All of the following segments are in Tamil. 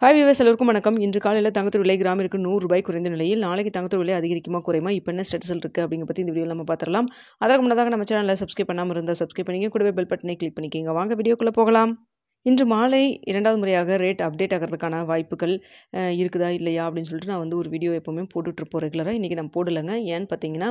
ஹாய் வியூவர்ஸ், எல்லோருக்கும் வணக்கம். இன்று காலையில் தங்கத்தோட விலை கிராமிற்கு ₹100 குறைந்த நிலையில் நாளைக்கு தங்கத்தோட விலை அதிகரிக்குமா குறையுமா, இப்போ என்ன ஸ்டேட்டஸில் இருக்குது அப்படிங்க பற்றி இந்த வீடியோவில் நம்ம பார்த்துடலாம். அதற்கு முன்னதாக நம்ம சேனலில் சப்ஸ்கிரைப் பண்ணாமல் இருந்தால் சப்ஸ்கிரைப் பண்ணிங்க, கூடவே பெல் பட்டனை கிளிக் பண்ணிக்கோங்க. வாங்க வீடியோக்குள்ளே போகலாம். இன்று மாலை 2வது முறையாக ரேட் அப்டேட் ஆகிறதுக்கான வாய்ப்புகள் இருக்குதா இல்லையா அப்படின்னு சொல்லிட்டு நான் ஒரு வீடியோ எப்போவுமே போட்டுட்ருப்போம் ரெகுலராக. இன்றைக்கி நான் போடலைங்க. ஏன்னு பார்த்தீங்கன்னா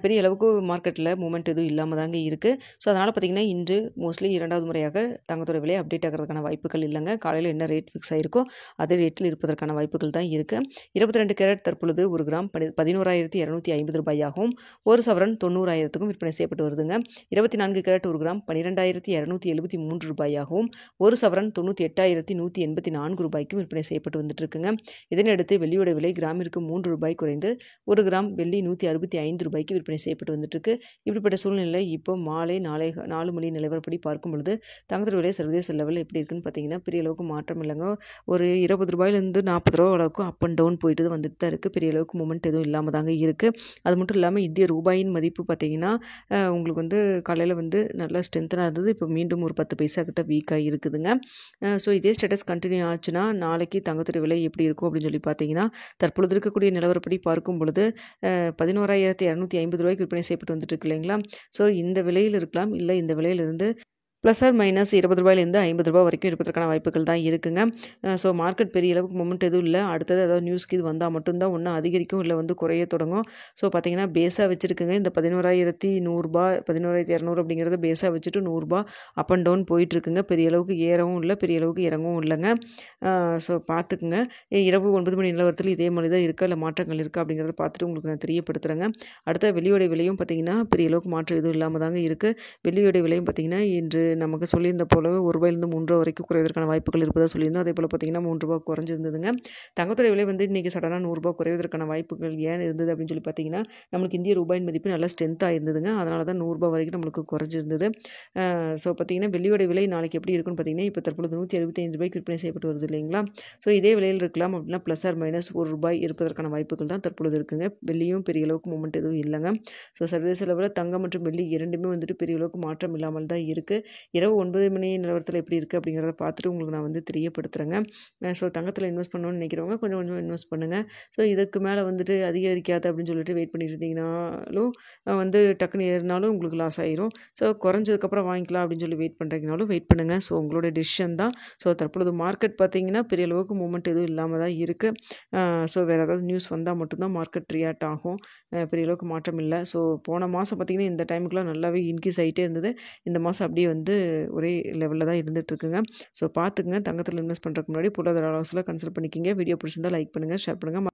பெரிய அளவுக்கு மார்க்கெட்டில் மூமெண்ட் எதுவும் இல்லாமல் தாங்க இருக்குது. ஸோ அதனால் பார்த்தீங்கன்னா இன்று மோஸ்ட்லி 2வது முறையாக தங்கத்தோட விலை அப்டேட் ஆகிறதுக்கான வாய்ப்புகள் இல்லைங்க. காலையில் என்ன ரேட் ஃபிக்ஸ் ஆகிருக்கோ அதே ரேட்டில் இருப்பதற்கான வாய்ப்புகள் தான் இருக்குது. 22 கேரட் தற்பொழுது ஒரு கிராம் ₹11,250 ஒரு சவரன் 90,000க்கும் விற்பனை செய்யப்பட்டு வருதுங்க. 24 கேரட் ஒரு கிராம் ₹12,273 ஒரு சவரன் ₹98,184க்கும் விற்பனை செய்யப்பட்டு வந்துட்டு இருக்குங்க. இதனையடுத்து வெள்ளியோட விலை கிராமிற்கு ₹3 குறைந்து ஒரு கிராம் வெள்ளி ₹165 விற்பனை செய்யப்பட்டு வந்துட்டு இருக்கு. இப்படிப்பட்ட சூழ்நிலை இப்போ மாலை 4 மணி நிலவரப்படி பார்க்கும் பொழுது தங்கத்தோட விலை சர்வதேச லெவலில் எப்படி இருக்குன்னு பார்த்தீங்கன்னா பெரிய அளவுக்கு மாற்றம் இல்லைங்க. ஒரு ₹20 ₹40 அளவுக்கு அப் அண்ட் டவுன் போயிட்டு வந்துட்டு தான் இருக்குது. பெரிய அளவுக்கு மூமெண்ட் எதுவும் இல்லாமல் தாங்க இருக்குது. அது மட்டும் இல்லாமல் இந்திய ரூபாயின் மதிப்பு பார்த்தீங்கன்னா உங்களுக்கு காலையில் நல்லா ஸ்ட்ரென்த்தனாக இருந்தது. இப்போ மீண்டும் ஒரு 10 பைசா கிட்ட வீக்காக இருக்குதுங்க. ஸோ இதே ஸ்டேட்டஸ் கண்டினியூ ஆச்சுன்னா நாளைக்கு தங்கத்தோட விலை எப்படி இருக்கும் அப்படின்னு சொல்லி பார்த்தீங்கன்னா தற்பொழுது இருக்கக்கூடிய நிலவரப்படி பார்க்கும் பொழுது ₹11,250 விற்பனை செய்யப்பட்டு வந்துட்டு இருக்கு இல்லைங்களா. ஸோ இந்த விலையில் இருக்கலாம், இல்லை இந்த விலையிலிருந்து ப்ளஸ் ஆர் மைனஸ் ₹20 ₹50 வரைக்கும் இருப்பதற்கான வாய்ப்புகள் தான் இருக்குங்க. ஸோ மார்க்கெட் பெரிய அளவுக்கு மூமெண்ட் எதுவும் இல்லை. அடுத்தது ஏதாவது நியூஸ்க்கு இது வந்தால் மட்டும்தான் ஒன்று அதிகரிக்கும், இல்லை குறைய தொடங்கும். ஸோ பார்த்தீங்கன்னா பேஸாக வச்சுருக்குங்க. இந்த ₹11,100 11,200 அப்படிங்கிறத பேஸாக வச்சுட்டு ₹100 அப் அண்ட் டவுன் போயிட்டுருக்குங்க. பெரிய அளவுக்கு ஏறவும் இல்லை, பெரிய அளவுக்கு இறங்கவும் இல்லைங்க. ஸோ பார்த்துக்குங்க. இரவு 9 மணி நிலவரத்தில் இதே மாதிரி தான் இருக்கா இல்லை மாற்றங்கள் இருக்கா அப்படிங்கிறத பார்த்துட்டு உங்களுக்கு நான் தெரியப்படுத்துகிறேங்க. அடுத்த வெள்ளியோடைய விலையும் பார்த்தீங்கன்னா பெரிய அளவுக்கு மாற்றம் எதுவும் இல்லாமல் தாங்க இருக்குது. வெள்ளியோடைய விலையும் பார்த்தீங்கன்னா இன்று நமக்கு சொல்லியிருந்த போலவே ₹1 3 வரைக்கும் குறைவதற்கான வாய்ப்புகள் இருப்பதாக சொல்லியிருந்தோம். அதே போல் பார்த்தீங்கன்னா ₹3 குறைஞ்சிருந்ததுங்க. தங்கத்தோட விலை இன்றைக்கி சடனாக ₹100 குறைவதற்கான வாய்ப்புகள் ஏன் இருந்தது அப்படின்னு சொல்லி பார்த்தீங்கன்னா நம்மளுக்கு இந்திய ரூபாயின் மதிப்பு நல்லா ஸ்ட்ரென்த்தாக இருந்ததுங்க. அதனால தான் ₹100 வரைக்கும் நம்மளுக்கு குறைஞ்சிருந்தது. ஸோ பார்த்தீங்கன்னா வெள்ளியோட விலை நாளைக்கு எப்படி இருக்குன்னு பார்த்தீங்கன்னா இப்போ தற்பொழுது ₹175 விற்பனை செய்யப்பட்டு வருது இல்லைங்களா. ஸோ இதே விலையில் இருக்கலாம், அப்படின்னா ப்ளஸ் ஆர் மைனஸ் ₹1 இருப்பதற்கான வாய்ப்புகள் தான் தற்பொழுது இருக்குங்க. வெள்ளியும் பெரிய அளவுக்கு மூமெண்ட் எதுவும் இல்லைங்க. ஸோ சர்வதேச லெவலில் தங்கம் மற்றும் வெள்ளி இரண்டுமே பெரிய அளவுக்கு மாற்றம் இல்லாமல் தான் இருக்குது. இரவு 9 மணி நிலவரத்தில் எப்படி இருக்குது அப்படிங்கிறத பார்த்துட்டு உங்களுக்கு நான் தெரியப்படுத்துகிறேங்க. ஸோ தங்கத்தில் இன்வெஸ்ட் பண்ணணும்னு நினைக்கிறவங்க கொஞ்சம் இன்வெஸ்ட் பண்ணுங்கள். ஸோ இதுக்கு மேலே அதிகரிக்காது அப்படின்னு சொல்லிட்டு வெயிட் பண்ணிட்டு இருந்தீங்கனாலும் டக்குன்னு ஏறினாலும் உங்களுக்கு லாஸ் ஆயிரும். ஸோ குறைஞ்சதுக்கப்புறம் வாங்கிக்கலாம் அப்படின்னு சொல்லி வெயிட் பண்ணுறீங்கனாலும் வெயிட் பண்ணுங்கள். ஸோ உங்களோட டிசிஷன் தான். ஸோ தற்பொழுது மார்க்கெட் பார்த்தீங்கன்னா பெரிய அளவுக்கு மூமெண்ட் எதுவும் இல்லாமல் தான் இருக்குது. ஸோ வேறு ஏதாவது நியூஸ் வந்தால் மட்டும்தான் மார்க்கெட் ரியாக்ட் ஆகும். பெரிய அளவுக்கு மாற்றம் இல்லை. ஸோ போன மாதம் பார்த்திங்கன்னா இந்த டைமுக்குலாம் நல்லாவே இன்க்ரீஸ் ஆகிட்டே இருந்தது. இந்த மாதம் அப்படியே ஒரே லெவலில் தான் இருந்துகிட்ருக்குங்க. ஸோ பார்த்துக்குங்க. தங்கத்தில் இன்வெஸ்ட் பண்ணுறதுக்கு முன்னாடி பொருளாதார ஆலோசனை கன்சல்ட் பண்ணிக்கிங்க. வீடியோ பிடிச்சிருந்தால் லைக் பண்ணுங்கள், ஷேர் பண்ணுங்கள்.